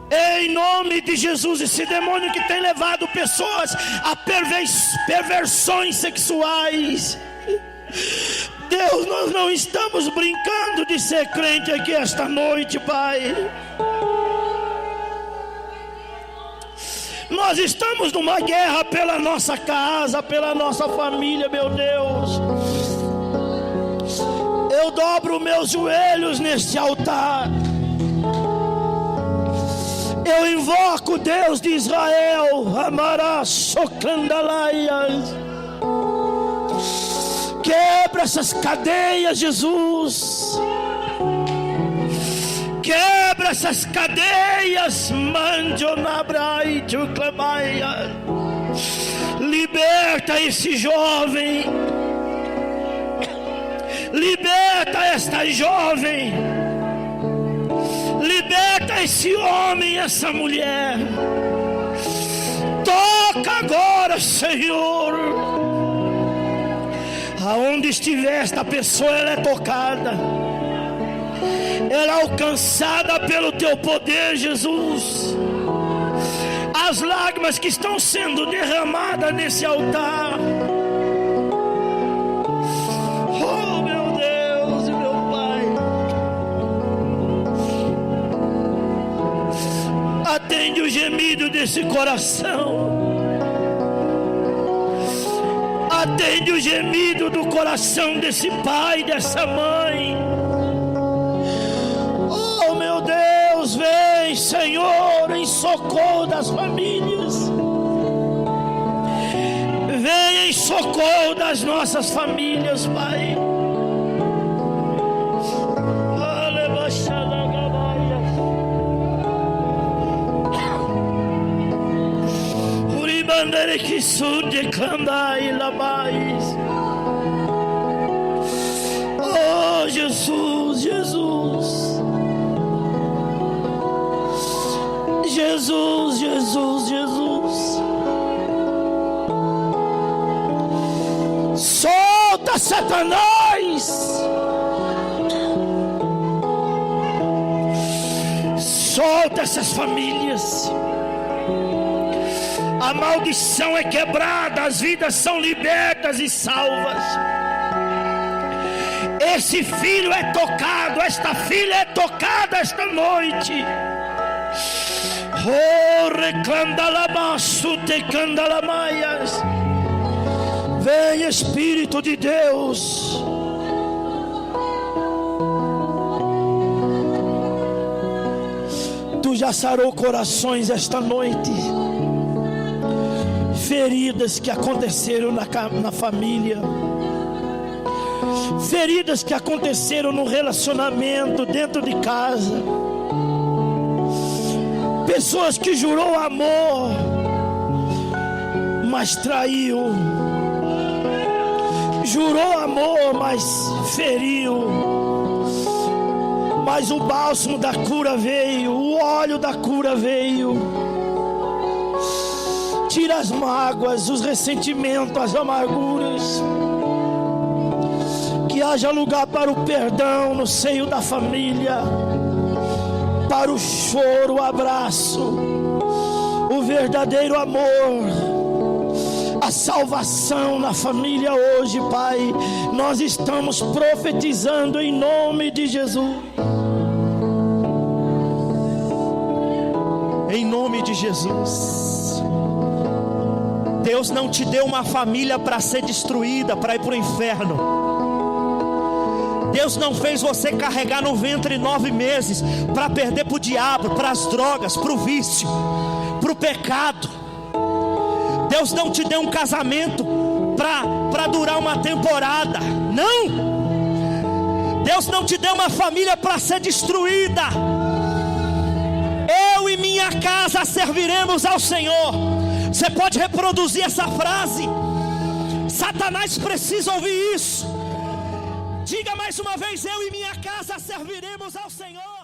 Em nome de Jesus, esse demônio que tem levado pessoas a perversões sexuais. Deus, nós não estamos brincando de ser crente aqui esta noite, Pai. Nós estamos numa guerra pela nossa casa, pela nossa família, meu Deus. Eu dobro meus joelhos neste altar. Eu invoco o Deus de Israel, Amará Socandalaias. Quebra essas cadeias, Jesus. Quebra essas cadeias, Mandionabrai Juclamaia. Liberta esse jovem. Liberta esta jovem. Liberta esse homem, essa mulher. Toca agora, Senhor. Aonde estiver esta pessoa, ela é tocada, ela é alcançada pelo teu poder, Jesus. As lágrimas que estão sendo derramadas nesse altar, oh meu Deus e meu Pai, atende o gemido desse coração, atende o gemido do coração desse pai, dessa mãe. Oh meu Deus, vem, Senhor, em socorro das famílias. Vem em socorro das nossas famílias, Pai. Que sude candai labais. Oh Jesus, Jesus, Jesus, Jesus, Jesus. Solta Satanás, solta essas famílias. A maldição é quebrada, as vidas são libertas e salvas. Esse filho é tocado, esta filha é tocada esta noite. Oh, recandalabaço te candalamaias. Vem, Espírito de Deus. Tu já sarou corações esta noite. Feridas que aconteceram na família, feridas que aconteceram no relacionamento dentro de casa, pessoas que jurou amor, mas traiu, jurou amor, mas feriu, mas o bálsamo da cura veio, o óleo da cura veio. Tira as mágoas, os ressentimentos, as amarguras. Que haja lugar para o perdão no seio da família, para o choro, o abraço, o verdadeiro amor, a salvação na família hoje, Pai. Nós estamos profetizando em nome de Jesus. Em nome de Jesus. Deus não te deu uma família para ser destruída, para ir para o inferno. Deus não fez você carregar no ventre 9 meses para perder para o diabo, para as drogas, para o vício, para o pecado. Deus não te deu um casamento para durar uma temporada. Não. Deus não te deu uma família para ser destruída. Eu e minha casa serviremos ao Senhor. Você pode reproduzir essa frase. Satanás precisa ouvir isso. Diga mais uma vez: eu e minha casa serviremos ao Senhor.